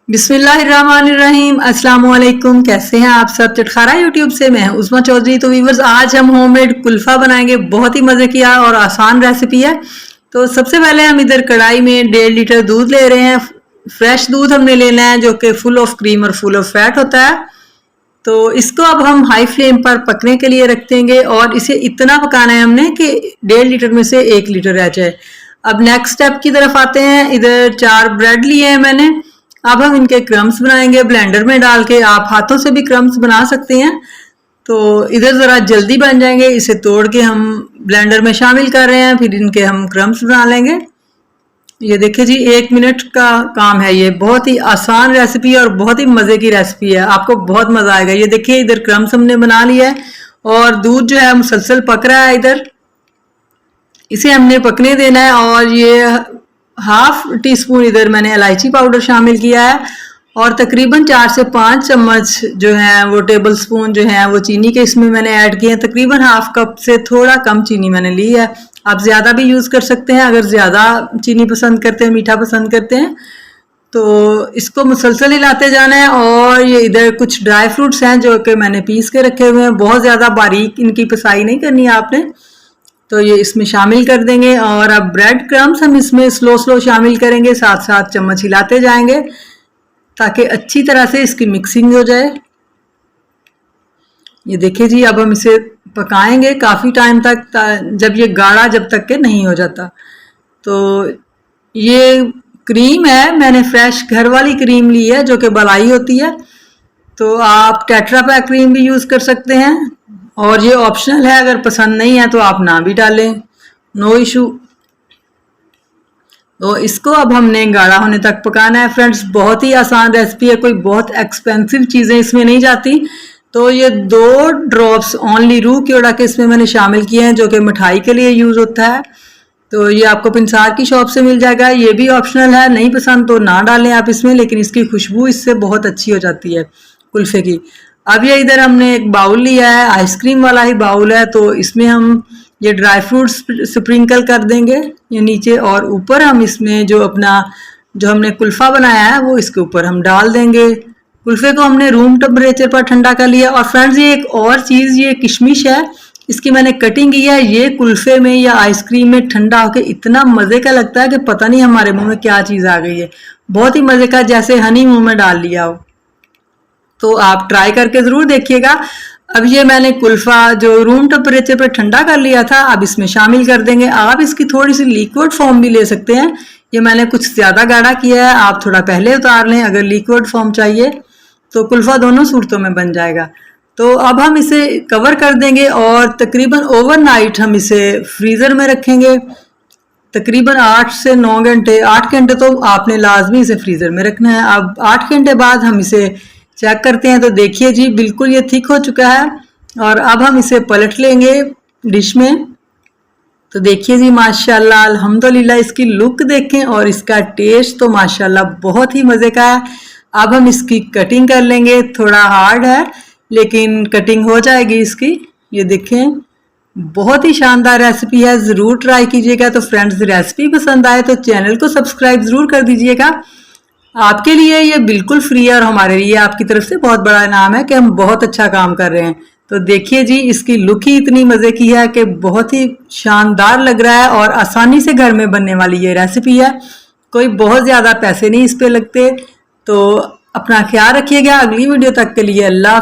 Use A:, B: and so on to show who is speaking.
A: बिस्मिल्लाहिर्रहमानिर्रहीम, अस्सलाम वालेकुम। कैसे हैं आप सब? चटखारा यूट्यूब से मैं उस्मा चौधरी। तो वीवर्स, आज हम होममेड कुल्फ़ा बनाएंगे। बहुत ही मज़े की और आसान रेसिपी है। तो सबसे पहले हम इधर कढ़ाई में 1.5 लीटर दूध ले रहे हैं। फ्रेश दूध हमने लेना है जो कि फुल ऑफ क्रीम और फुल ऑफ फैट होता है। तो इसको अब हम हाई फ्लेम पर पकने के लिए रख देंगे और इसे इतना पकाना है हमने कि 1.5 लीटर में से 1 लीटर रह जाए। अब नेक्स्ट स्टेप की तरफ आते हैं। इधर 4 ब्रेड लिए हैं मैंने। अब हम इनके क्रम्स बनाएंगे ब्लेंडर में डाल के। आप हाथों से भी क्रम्स बना सकते हैं। तो इधर ज़रा जल्दी बन जाएंगे। इसे तोड़ के हम ब्लेंडर में शामिल कर रहे हैं, फिर इनके हम क्रम्स बना लेंगे। ये देखिए जी, 1 मिनट का काम है। ये बहुत ही आसान रेसिपी और बहुत ही मज़े की रेसिपी है। आपको बहुत मज़ा आएगा। ये देखिए, इधर क्रम्स हमने बना लिया है और दूध जो है मुसलसल पक रहा है। इधर इसे हमने पकने देना है। और ये 1/2 टीस्पून इधर मैंने इलायची पाउडर शामिल किया है और तकरीबन 4 से 5 चम्मच जो है वो टेबल स्पून जो है वो चीनी के इसमें मैंने ऐड किए हैं। तकरीबन 1/2 कप से थोड़ा कम चीनी मैंने ली है। आप ज़्यादा भी यूज़ कर सकते हैं अगर ज़्यादा चीनी पसंद करते हैं, मीठा पसंद करते हैं। तो इसको मुसलसल हिलाते जाना है। और ये इधर कुछ ड्राई फ्रूट्स हैं जो कि मैंने पीस के रखे हुए हैं। बहुत ज़्यादा बारीक इनकी पिसाई नहीं करनी है आपने। तो ये इसमें शामिल कर देंगे। और अब ब्रेड क्रम्स हम इसमें स्लो शामिल करेंगे, साथ साथ चम्मच हिलाते जाएंगे ताकि अच्छी तरह से इसकी मिक्सिंग हो जाए। ये देखिए जी, अब हम इसे पकाएंगे काफ़ी टाइम तक, जब ये गाढ़ा जब तक के नहीं हो जाता। तो ये क्रीम है, मैंने फ्रेश घर वाली क्रीम ली है जो कि मलाई होती है। तो आप टेट्रा पैक क्रीम भी यूज़ कर सकते हैं और ये ऑप्शनल है। अगर पसंद नहीं है तो आप ना भी डालें, नो इशू। तो इसको अब हमने गाढ़ा होने तक पकाना है। फ्रेंड्स, बहुत ही आसान रेसिपी है, कोई बहुत एक्सपेंसिव चीज़ें इसमें नहीं जाती। तो ये 2 ड्रॉप्स ओनली रूह कीड़ा के इसमें मैंने शामिल किए हैं जो कि मिठाई के लिए यूज़ होता है। तो ये आपको पिंसार की शॉप से मिल जाएगा। ये भी ऑप्शनल है, नहीं पसंद तो ना डालें आप इसमें, लेकिन इसकी खुशबू इससे बहुत अच्छी हो जाती है कुल्फ़े की। अब ये इधर हमने एक बाउल लिया है, आइसक्रीम वाला ही बाउल है। तो इसमें हम ये ड्राई फ्रूट्स स्प्रिंकल कर देंगे ये नीचे, और ऊपर हम इसमें जो हमने कुल्फ़ा बनाया है वो इसके ऊपर हम डाल देंगे। कुल्फ़े को हमने रूम टेम्परेचर पर ठंडा कर लिया। और फ्रेंड्स, ये एक और चीज़, ये किशमिश है, इसकी मैंने कटिंग की है। ये कुल्फ़े में या आइसक्रीम में ठंडा होकर इतना मज़े का लगता है कि पता नहीं हमारे मुंह में क्या चीज़ आ गई है। बहुत ही मज़े का, जैसे हनी मुंह में डाल लिया हो। तो आप ट्राई करके ज़रूर देखिएगा। अब ये मैंने कुल्फ़ा जो रूम टेम्परेचर पर ठंडा कर लिया था, अब इसमें शामिल कर देंगे। आप इसकी थोड़ी सी लिक्विड फॉर्म भी ले सकते हैं। ये मैंने कुछ ज़्यादा गाढ़ा किया है, आप थोड़ा पहले उतार लें अगर लिक्विड फॉर्म चाहिए। तो कुल्फ़ा दोनों सूरतों में बन जाएगा। तो अब हम इसे कवर कर देंगे और तकरीबन ओवरनाइट हम इसे फ्रीज़र में रखेंगे। तकरीबन 8 से 9 घंटे, 8 घंटे तो आपने लाजमी इसे फ्रीज़र में रखना है। अब 8 घंटे बाद हम इसे चेक करते हैं। तो देखिए जी, बिल्कुल ये थिक हो चुका है। और अब हम इसे पलट लेंगे डिश में। तो देखिए जी, माशाल्लाह अल्हम्दुलिल्लाह, इसकी लुक देखें और इसका टेस्ट तो माशाल्लाह बहुत ही मज़े का है। अब हम इसकी कटिंग कर लेंगे। थोड़ा हार्ड है लेकिन कटिंग हो जाएगी इसकी। ये देखें, बहुत ही शानदार रेसिपी है, ज़रूर ट्राई कीजिएगा। तो फ्रेंड्स, रेसिपी पसंद आए तो चैनल को सब्सक्राइब ज़रूर कर दीजिएगा। आपके लिए ये बिल्कुल फ्री है और हमारे लिए आपकी तरफ से बहुत बड़ा इनाम है कि हम बहुत अच्छा काम कर रहे हैं। तो देखिए जी, इसकी लुक ही इतनी मज़े की है कि बहुत ही शानदार लग रहा है और आसानी से घर में बनने वाली ये रेसिपी है। कोई बहुत ज़्यादा पैसे नहीं इस पे लगते। तो अपना ख्याल रखिएगा। अगली वीडियो तक के लिए अल्लाह।